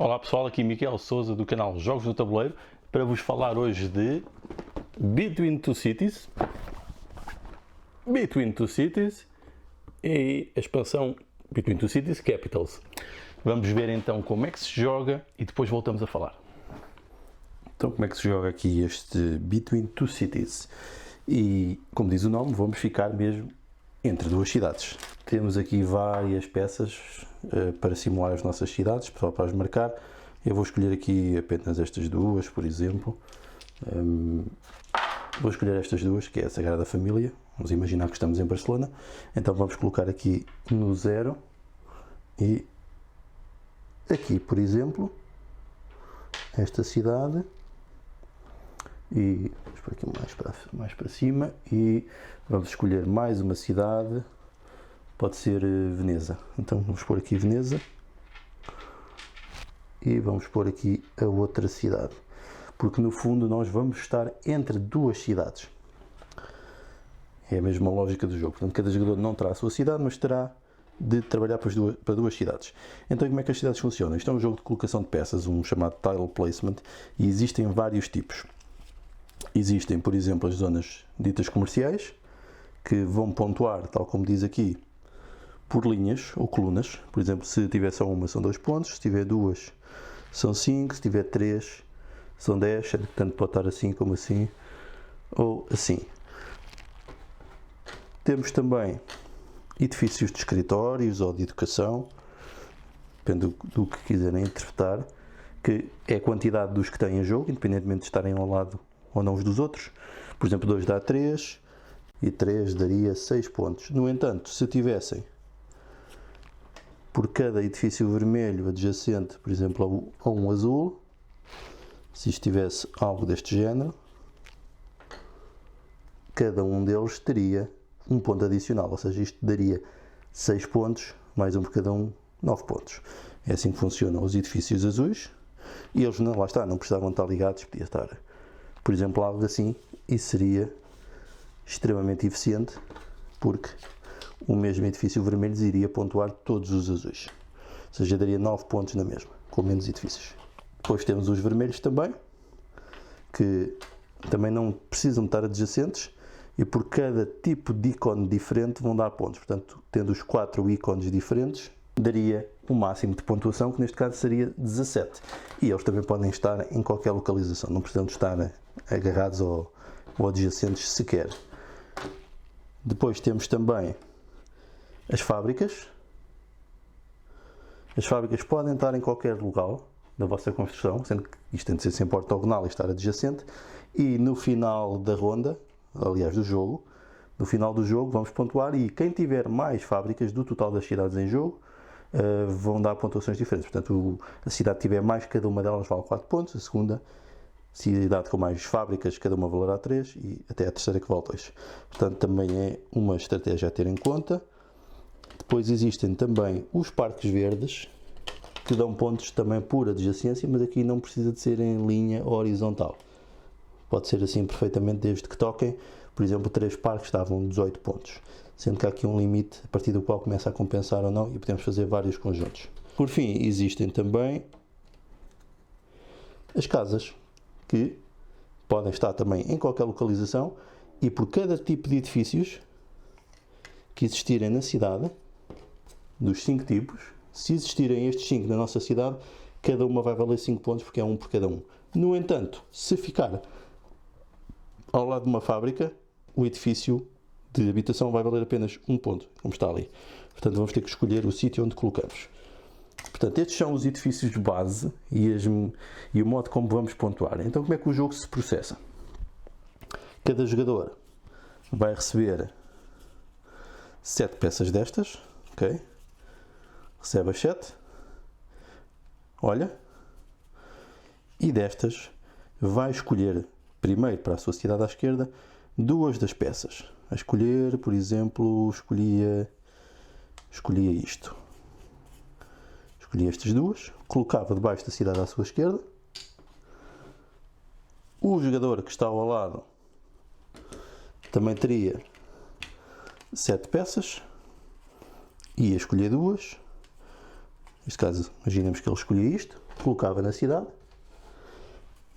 Olá pessoal, aqui Miquel Souza do canal Jogos no Tabuleiro para vos falar hoje de Between Two Cities e a expansão Between Two Cities Capitals. Vamos ver então como é que se joga e depois voltamos a falar. Então, como é que se joga aqui este Between Two Cities? E, como diz o nome, vamos ficar mesmo entre duas cidades. Temos aqui várias peças para simular as nossas cidades, para as marcar. Eu vou escolher aqui apenas estas duas, por exemplo. Vou escolher estas duas, que é a Sagrada Família. Vamos imaginar que estamos em Barcelona. Então vamos colocar aqui no 0 e aqui, por exemplo, esta cidade. E vamos por aqui mais para cima e vamos escolher mais uma cidade, pode ser Veneza. Então vamos pôr aqui Veneza e vamos pôr aqui a outra cidade, porque no fundo nós vamos estar entre duas cidades. É a mesma lógica do jogo, portanto cada jogador não terá a sua cidade, mas terá de trabalhar para duas cidades. Então como é que as cidades funcionam? Isto é um jogo de colocação de peças, um chamado Tile Placement, e existem vários tipos. Existem, por exemplo, as zonas ditas comerciais, que vão pontuar, tal como diz aqui, por linhas ou colunas. Por exemplo, se tiver só uma, são 2 pontos, se tiver duas, são 5, se tiver 3, são 10, portanto pode estar assim como assim, ou assim. Temos também edifícios de escritórios ou de educação, depende do que quiserem interpretar, que é a quantidade dos que têm em jogo, independentemente de estarem ao lado ou não os dos outros. Por exemplo, 2 dá 3 e 3 daria 6 pontos. No entanto, se tivessem por cada edifício vermelho adjacente, por exemplo, a um azul, se isto tivesse algo deste género, cada um deles teria um ponto adicional, ou seja, isto daria 6 pontos, mais um por cada um, 9 pontos. É assim que funcionam os edifícios azuis, e eles, não, lá está, não precisavam estar ligados, podia estar, por exemplo, algo assim, e seria extremamente eficiente, porque o mesmo edifício vermelho iria pontuar todos os azuis. Ou seja, daria 9 pontos na mesma, com menos edifícios. Depois temos os vermelhos também, que também não precisam estar adjacentes, e por cada tipo de ícone diferente vão dar pontos. Portanto, tendo os 4 ícones diferentes, daria o máximo de pontuação, que neste caso seria 17. E eles também podem estar em qualquer localização, não precisam de estar agarrados ou adjacentes sequer. Depois temos também as fábricas. As fábricas podem estar em qualquer lugar da vossa construção, sendo que isto tem de ser sempre ortogonal e estar adjacente. E no final da ronda, aliás do jogo, no final do jogo vamos pontuar, e quem tiver mais fábricas do total das cidades em jogo vão dar pontuações diferentes. Portanto, a cidade que tiver mais, cada uma delas vale 4 pontos, a segunda cidade com mais fábricas, cada uma valerá 3, e até a terceira que vale 2. Portanto, também é uma estratégia a ter em conta. Depois existem também os parques verdes, que dão pontos também por adjacência, mas aqui não precisa de ser em linha horizontal. Pode ser assim perfeitamente, desde que toquem. Por exemplo, 3 parques davam 18 pontos, sendo que há aqui um limite a partir do qual começa a compensar ou não, e podemos fazer vários conjuntos. Por fim, existem também as casas, que podem estar também em qualquer localização, e por cada tipo de edifícios que existirem na cidade, dos 5 tipos, se existirem estes 5 na nossa cidade, cada uma vai valer 5 pontos, porque é um por cada um. No entanto, se ficar ao lado de uma fábrica, o edifício de habitação vai valer apenas 1 ponto, como está ali. Portanto, vamos ter que escolher o sítio onde colocamos. Portanto, estes são os edifícios de base e o modo como vamos pontuar. Então, como é que o jogo se processa? Cada jogador vai receber 7 peças destas, ok? Recebe as 7, olha, e destas vai escolher primeiro, para a sua cidade à esquerda, 2 das peças. A escolher, por exemplo, escolhia isto. Escolhi estas 2, colocava debaixo da cidade à sua esquerda. O jogador que está ao lado também teria 7 peças, ia escolher 2. Neste caso, imaginemos que ele escolhia isto. colocava na cidade,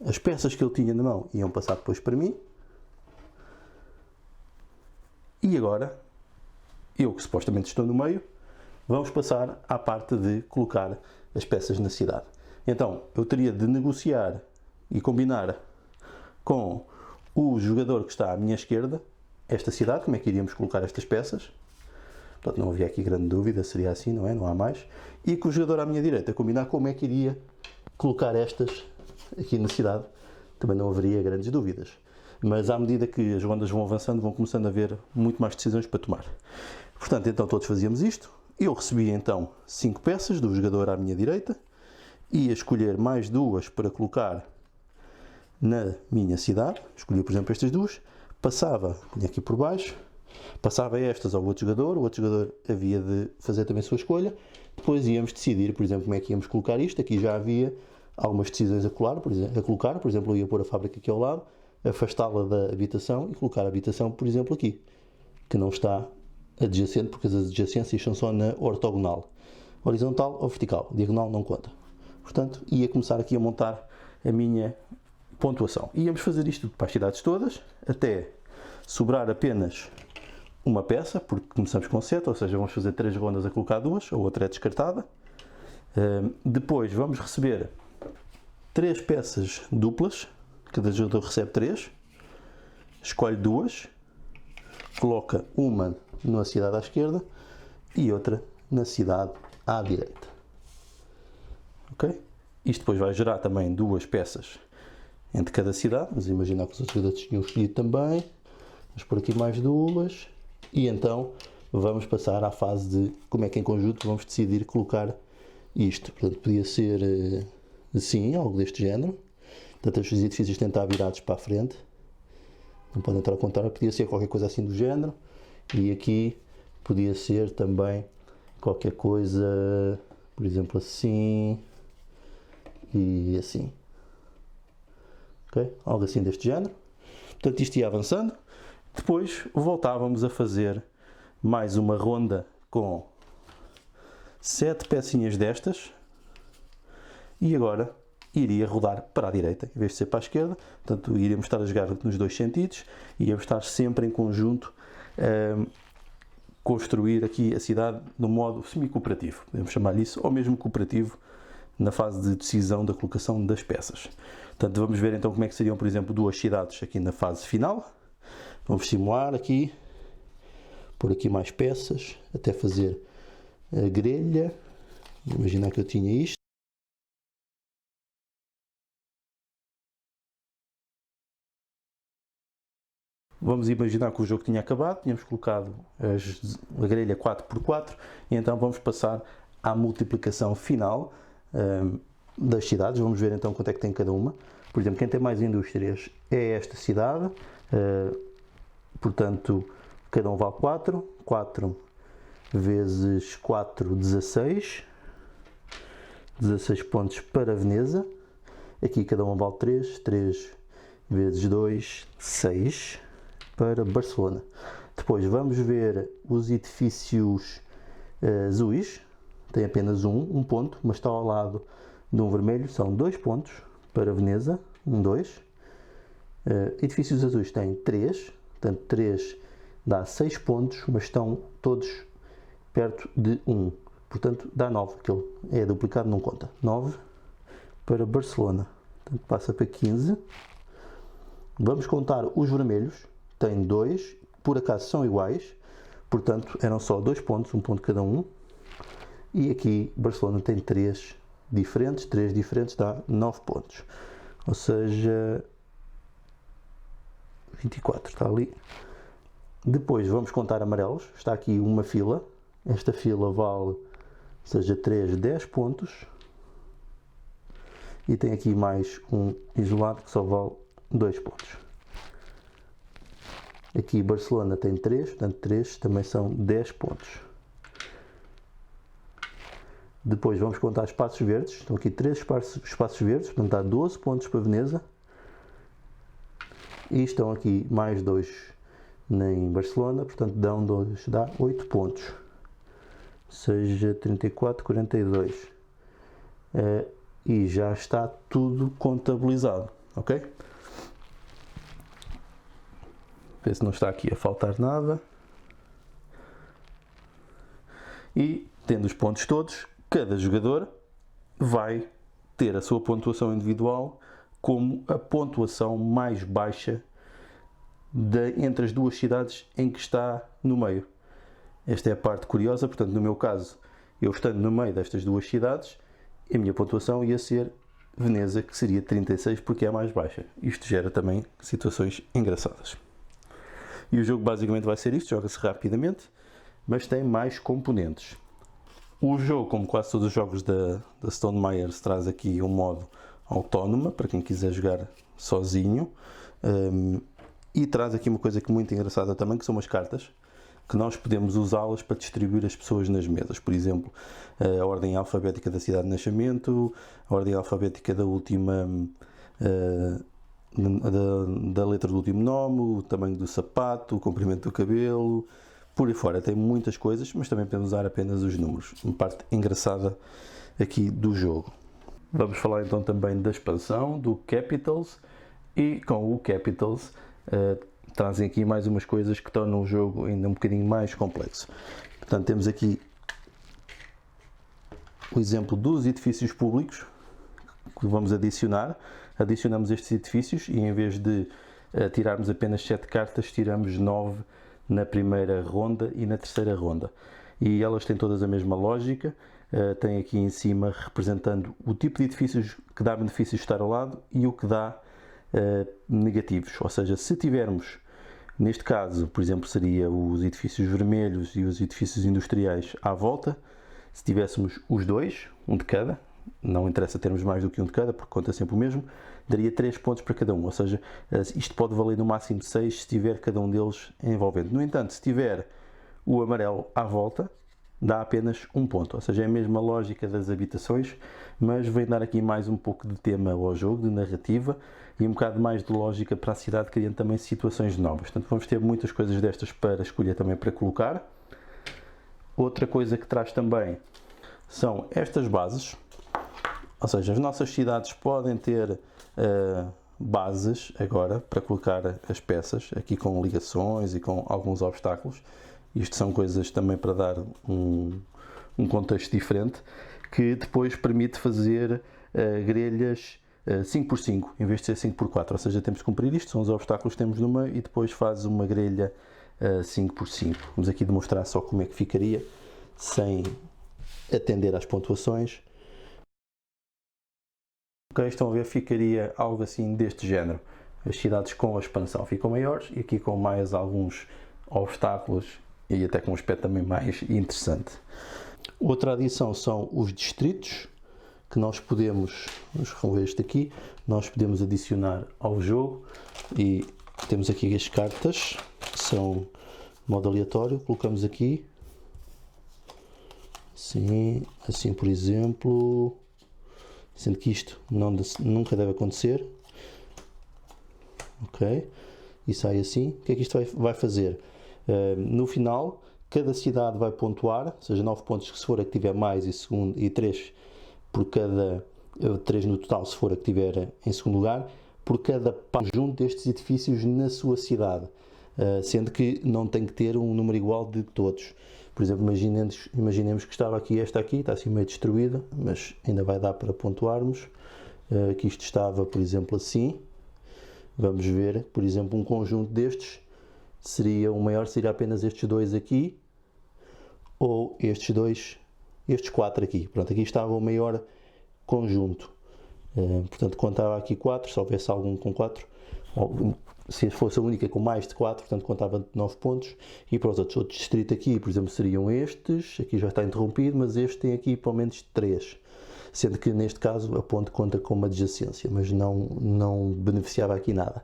as peças que ele tinha na mão iam passar depois para mim, e agora, eu que supostamente estou no meio, vamos passar à parte de colocar as peças na cidade. Então, eu teria de negociar e combinar com o jogador que está à minha esquerda, esta cidade, como é que iríamos colocar estas peças. Portanto, não havia aqui grande dúvida, seria assim, não é? Não há mais. E com o jogador à minha direita, combinar como é que iria colocar estas aqui na cidade. Também não haveria grandes dúvidas. Mas à medida que as rondas vão avançando, vão começando a haver muito mais decisões para tomar. Portanto, então todos fazíamos isto. Eu recebia então 5 peças do jogador à minha direita. Ia escolher mais 2 para colocar na minha cidade. Escolhi, por exemplo, estas 2. Passava, punha aqui por baixo. Passava estas ao outro jogador. O outro jogador havia de fazer também a sua escolha. Depois íamos decidir, por exemplo, como é que íamos colocar isto. Aqui já havia algumas decisões a colocar. Por exemplo, eu ia pôr a fábrica aqui ao lado, afastá-la da habitação e colocar a habitação, por exemplo, aqui, que não está adjacente, porque as adjacências são só na ortogonal. Horizontal ou vertical. Diagonal não conta. Portanto, ia começar aqui a montar a minha pontuação. Íamos fazer isto para as cidades todas, até sobrar apenas uma peça, porque começamos com 7, ou seja, vamos fazer 3 rondas a colocar 2, a outra é descartada. Depois vamos receber 3 peças duplas, cada jogador recebe 3, escolhe 2, coloca uma na cidade à esquerda e outra na cidade à direita. Ok? Isto depois vai gerar também 2 peças entre cada cidade, mas imaginar que os outros jogadores tinham escolhido também. Vamos por aqui mais 2 e então vamos passar à fase de como é que em conjunto vamos decidir colocar isto. Portanto, podia ser assim, algo deste género. Portanto, os edifícios têm de estar virados para a frente, não podem entrar ao contrário. Podia ser qualquer coisa assim do género, e aqui podia ser também qualquer coisa, por exemplo, assim e assim. Okay? Algo assim deste género. Portanto, isto ia avançando. Depois voltávamos a fazer mais uma ronda com 7 pecinhas destas, e agora iria rodar para a direita, em vez de ser para a esquerda. Portanto, iríamos estar a jogar nos 2 sentidos, e íamos estar sempre em conjunto a construir aqui a cidade no modo semi-cooperativo, podemos chamar isso, ou mesmo cooperativo, na fase de decisão da colocação das peças. Portanto, vamos ver então como é que seriam, por exemplo, 2 cidades aqui na fase final. Vamos simular aqui, pôr aqui mais peças, até fazer a grelha. Imaginar que eu tinha isto. Vamos imaginar que o jogo tinha acabado, tínhamos colocado a grelha 4x4, e então vamos passar à multiplicação final das cidades. Vamos ver então quanto é que tem cada uma. Por exemplo, quem tem mais indústrias é esta cidade, portanto, cada um vale 4. 4 vezes 4, 16. 16 pontos para Veneza. Aqui cada um vale 3. 3 vezes 2, 6 para Barcelona. Depois vamos ver os edifícios azuis. Tem apenas um ponto, mas está ao lado de um vermelho. São 2 pontos para Veneza. 1, 2. Edifícios azuis têm 3. Portanto, 3 dá 6 pontos, mas estão todos perto de 1. Portanto, dá 9. Aquele é duplicado, não conta. 9 para Barcelona. Portanto, passa para 15. Vamos contar os vermelhos. Tem 2, por acaso são iguais, portanto eram só 2 pontos, 1 ponto cada um. E aqui Barcelona tem 3 diferentes, dá 9 pontos. Ou seja, 24 está ali. Depois vamos contar amarelos. Está aqui uma fila. Esta fila vale, seja 3, 10 pontos. E tem aqui mais um isolado que só vale 2 pontos. Aqui Barcelona tem 3, portanto 3 também são 10 pontos. Depois vamos contar espaços verdes. Estão aqui 3 espaços verdes, portanto dá 12 pontos para Veneza. E estão aqui mais 2 em Barcelona, portanto dá 8 pontos. Ou seja, 34, 42. e já está tudo contabilizado, ok? Ver se não está aqui a faltar nada. E, tendo os pontos todos, cada jogador vai ter a sua pontuação individual como a pontuação mais baixa entre as duas cidades em que está no meio. Esta é a parte curiosa, portanto, no meu caso, eu estando no meio destas duas cidades, a minha pontuação ia ser Veneza, que seria 36, porque é a mais baixa. Isto gera também situações engraçadas. E o jogo basicamente vai ser isto, joga-se rapidamente, mas tem mais componentes. O jogo, como quase todos os jogos da Stone Myers, traz aqui um modo autónoma, para quem quiser jogar sozinho, e traz aqui uma coisa que é muito engraçada também, que são as cartas, que nós podemos usá-las para distribuir as pessoas nas mesas. Por exemplo, a ordem alfabética da cidade de nascimento, a ordem alfabética da última... da letra do último nome, o tamanho do sapato, o comprimento do cabelo, por aí fora. Tem muitas coisas, mas também podemos usar apenas os números. Uma parte engraçada aqui do jogo. Vamos falar então também da expansão, do Capitals, e com o Capitals trazem aqui mais umas coisas que tornam o jogo ainda um bocadinho mais complexo. Portanto, temos aqui o exemplo dos edifícios públicos que vamos adicionar. Adicionamos estes edifícios e em vez de tirarmos apenas 7 cartas, tiramos 9 na primeira ronda e na terceira ronda. E elas têm todas a mesma lógica. Tem aqui em cima representando o tipo de edifícios que dá benefícios de estar ao lado e o que dá negativos. Ou seja, se tivermos, neste caso, por exemplo, seria os edifícios vermelhos e os edifícios industriais à volta. Se tivéssemos os dois, um de cada, não interessa termos mais do que um de cada, porque conta sempre o mesmo, daria 3 pontos para cada um, ou seja, isto pode valer no máximo 6 se tiver cada um deles envolvente. No entanto, se tiver o amarelo à volta, dá apenas 1 ponto, ou seja, é a mesma lógica das habitações, mas vem dar aqui mais um pouco de tema ao jogo, de narrativa, e um bocado mais de lógica para a cidade, criando também situações novas. Portanto, vamos ter muitas coisas destas para escolher também para colocar. Outra coisa que traz também são estas bases. Ou seja, as nossas cidades podem ter bases agora para colocar as peças, aqui com ligações e com alguns obstáculos. Isto são coisas também para dar um contexto diferente, que depois permite fazer grelhas 5x5, em vez de ser 5x4. Ou seja, temos que cumprir isto, são os obstáculos que temos no meio, e depois faz uma grelha 5x5. Vamos aqui demonstrar só como é que ficaria, sem atender às pontuações. Ok, estão a ver, ficaria algo assim deste género. As cidades com a expansão ficam maiores e aqui com mais alguns obstáculos e até com um aspecto também mais interessante. Outra adição são os distritos, que nós podemos, vamos remover este aqui, nós podemos adicionar ao jogo, e temos aqui as cartas, que são de modo aleatório, colocamos aqui, assim por exemplo, sendo que isto nunca deve acontecer, ok, e sai assim. O que é que isto vai fazer? No final, cada cidade vai pontuar, ou seja, 9 pontos se for a que tiver mais e 3 por cada 3 no total se for a que tiver em segundo lugar, por cada conjunto destes edifícios na sua cidade, sendo que não tem que ter um número igual de todos. Por exemplo, imaginemos que estava aqui, esta aqui está assim meio destruída, mas ainda vai dar para pontuarmos. Que isto estava, por exemplo, assim. Vamos ver, por exemplo, um conjunto destes seria, o maior seria apenas estes dois aqui, ou estes 4 aqui. Pronto, aqui estava o maior conjunto. Portanto, contava aqui 4, se houvesse algum com 4, se fosse a única com mais de 4, portanto contava 9 pontos. E para os outros distritos aqui, por exemplo, seriam estes, aqui já está interrompido, mas este tem aqui pelo menos 3, sendo que neste caso a ponte conta com uma adjacência, mas não beneficiava aqui nada.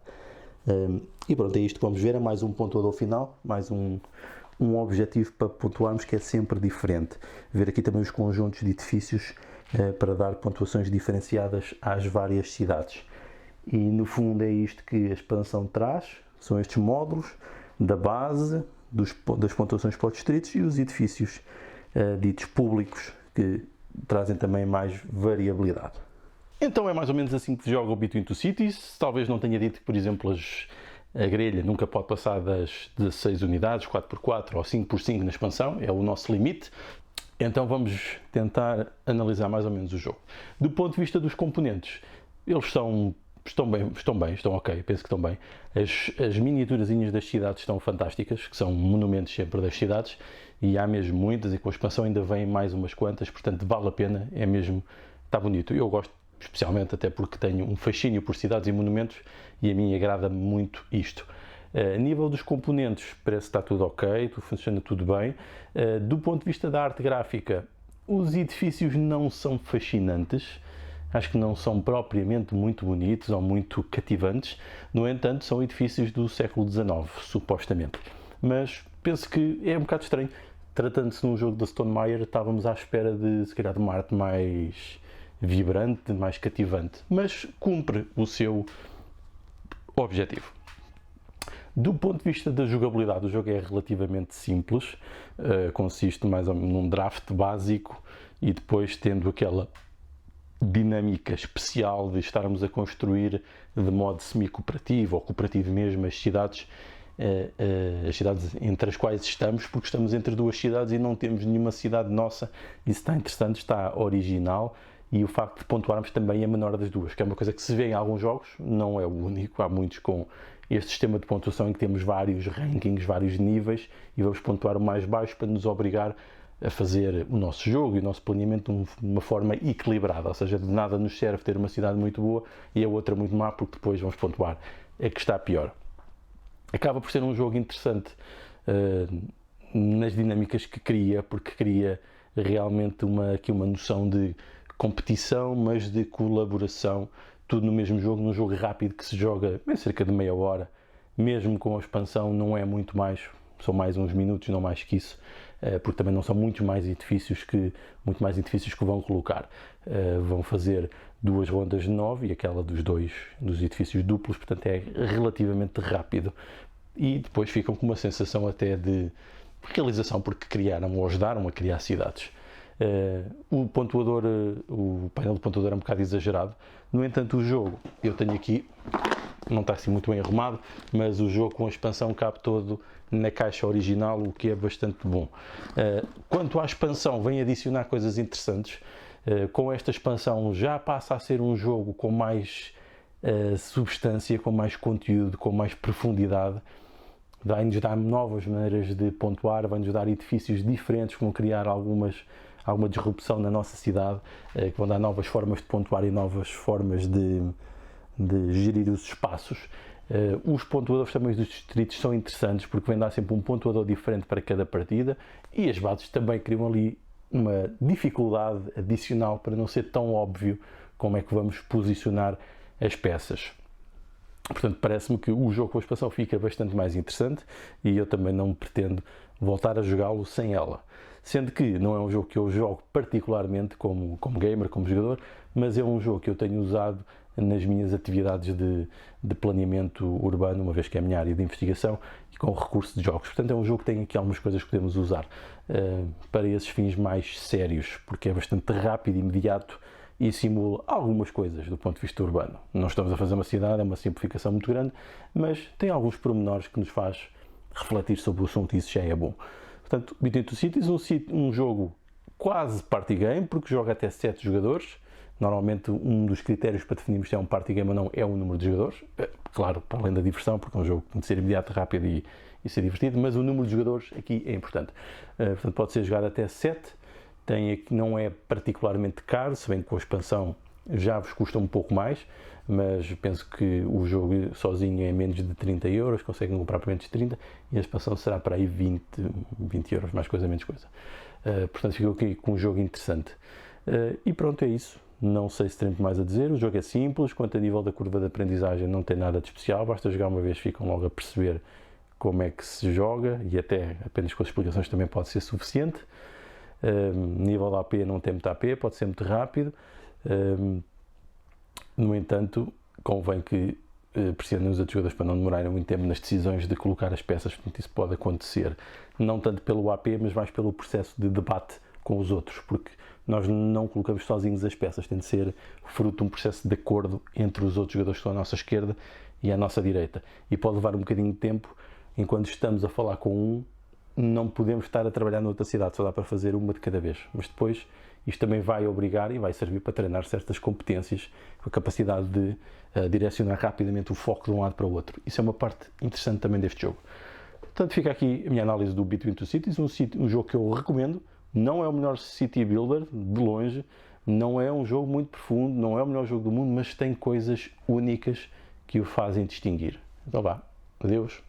E pronto, é isto que vamos ver, é mais um pontuador final, mais um objetivo para pontuarmos, que é sempre diferente. Ver aqui também os conjuntos de edifícios para dar pontuações diferenciadas às várias cidades. E no fundo é isto que a expansão traz, são estes módulos da base, das pontuações para os distritos e os edifícios ditos públicos, que trazem também mais variabilidade. Então é mais ou menos assim que se joga o Between Two Cities. Talvez não tenha dito que, por exemplo, a grelha nunca pode passar das 16 unidades, 4x4 ou 5x5 na expansão, é o nosso limite. Então vamos tentar analisar mais ou menos o jogo. Do ponto de vista dos componentes, eles estão ok, penso que estão bem. As miniaturazinhas das cidades estão fantásticas, que são monumentos sempre das cidades, e há mesmo muitas, e com a expansão ainda vêm mais umas quantas, portanto vale a pena, é mesmo, está bonito. Eu gosto especialmente até porque tenho um fascínio por cidades e monumentos, e a mim agrada muito isto. A nível dos componentes, parece que está tudo ok, funciona tudo bem. Do ponto de vista da arte gráfica, os edifícios não são fascinantes, acho que não são propriamente muito bonitos ou muito cativantes, no entanto são edifícios do século XIX, supostamente. Mas penso que é um bocado estranho, tratando-se de um jogo da Stone Meyer, estávamos à espera de, se calhar, de uma arte mais vibrante, mais cativante, mas cumpre o seu objetivo. Do ponto de vista da jogabilidade, o jogo é relativamente simples, consiste mais ou menos num draft básico e depois tendo aquela dinâmica especial de estarmos a construir de modo semi-cooperativo ou cooperativo mesmo as cidades entre as quais estamos, porque estamos entre duas cidades e não temos nenhuma cidade nossa. Isso está interessante, está original, e o facto de pontuarmos também a menor das duas, que é uma coisa que se vê em alguns jogos, não é o único, há muitos com este sistema de pontuação em que temos vários rankings, vários níveis, e vamos pontuar o mais baixo para nos obrigar a fazer o nosso jogo e o nosso planeamento de uma forma equilibrada, ou seja, de nada nos serve ter uma cidade muito boa e a outra muito má, porque depois vamos pontuar a que está pior. Acaba por ser um jogo interessante nas dinâmicas que cria, porque cria realmente aqui uma noção de competição, mas de colaboração, tudo no mesmo jogo, num jogo rápido que se joga em cerca de meia hora, mesmo com a expansão não é muito mais, são mais uns minutos, não mais que isso, porque também não são muito mais edifícios que vão colocar. Vão fazer 2 rondas de 9 e aquela dos edifícios duplos, portanto é relativamente rápido. E depois ficam com uma sensação até de realização, porque criaram ou ajudaram a criar cidades. O painel de pontuador é um bocado exagerado, no entanto o jogo, eu tenho aqui, não está assim muito bem arrumado, mas o jogo com a expansão cabe todo na caixa original, o que é bastante bom. Quanto à expansão, vem adicionar coisas interessantes. Com esta expansão já passa a ser um jogo com mais substância, com mais conteúdo, com mais profundidade. Vai-nos dar novas maneiras de pontuar, vai-nos dar edifícios diferentes que vão criar alguma disrupção na nossa cidade, que vão dar novas formas de pontuar e novas formas de gerir os espaços. Os pontuadores também dos distritos são interessantes, porque vem dar sempre um pontuador diferente para cada partida, e as bases também criam ali uma dificuldade adicional para não ser tão óbvio como é que vamos posicionar as peças. Portanto, parece-me que o jogo com a expansão fica bastante mais interessante, e eu também não pretendo voltar a jogá-lo sem ela. Sendo que não é um jogo que eu jogo particularmente como gamer, como jogador, mas é um jogo que eu tenho usado nas minhas atividades de planeamento urbano, uma vez que é a minha área de investigação, e com recurso de jogos. Portanto, é um jogo que tem aqui algumas coisas que podemos usar para esses fins mais sérios, porque é bastante rápido e imediato e simula algumas coisas do ponto de vista urbano. Não estamos a fazer uma cidade, é uma simplificação muito grande, mas tem alguns pormenores que nos faz refletir sobre o assunto, e isso já é bom. Portanto, Between Two Cities, um jogo quase party game, porque joga até 7 jogadores. Normalmente um dos critérios para definirmos se é um party game ou não é o número de jogadores. Claro, para além da diversão, porque é um jogo que tem de ser imediato, rápido e ser divertido, mas o número de jogadores aqui é importante. Portanto, pode ser jogado até 7. Tem aqui, não é particularmente caro, se bem que com a expansão já vos custa um pouco mais, mas penso que o jogo sozinho é menos de 30 euros, conseguem comprar por menos de 30, e a expansão será para aí 20 euros, mais coisa, menos coisa. Portanto, ficou aqui com um jogo interessante. E pronto, é isso. Não sei se tenho mais a dizer. O jogo é simples, quanto a nível da curva de aprendizagem não tem nada de especial, basta jogar uma vez, ficam logo a perceber como é que se joga, e até apenas com as explicações também pode ser suficiente. Nível da AP não tem muito AP, pode ser muito rápido. No entanto, convém que pressionem os outros jogadores para não demorarem muito tempo nas decisões de colocar as peças, portanto isso pode acontecer, não tanto pelo AP, mas mais pelo processo de debate com os outros, porque nós não colocamos sozinhos as peças, tem de ser fruto de um processo de acordo entre os outros jogadores que estão à nossa esquerda e à nossa direita. E pode levar um bocadinho de tempo, enquanto estamos a falar com um, não podemos estar a trabalhar noutra cidade, só dá para fazer uma de cada vez. Mas depois isto também vai obrigar e vai servir para treinar certas competências, com a capacidade de direcionar rapidamente o foco de um lado para o outro. Isso é uma parte interessante também deste jogo. Portanto, fica aqui a minha análise do Between Two Cities, um jogo que eu recomendo. Não é o melhor City Builder, de longe, não é um jogo muito profundo, não é o melhor jogo do mundo, mas tem coisas únicas que o fazem distinguir. Então vá, adeus.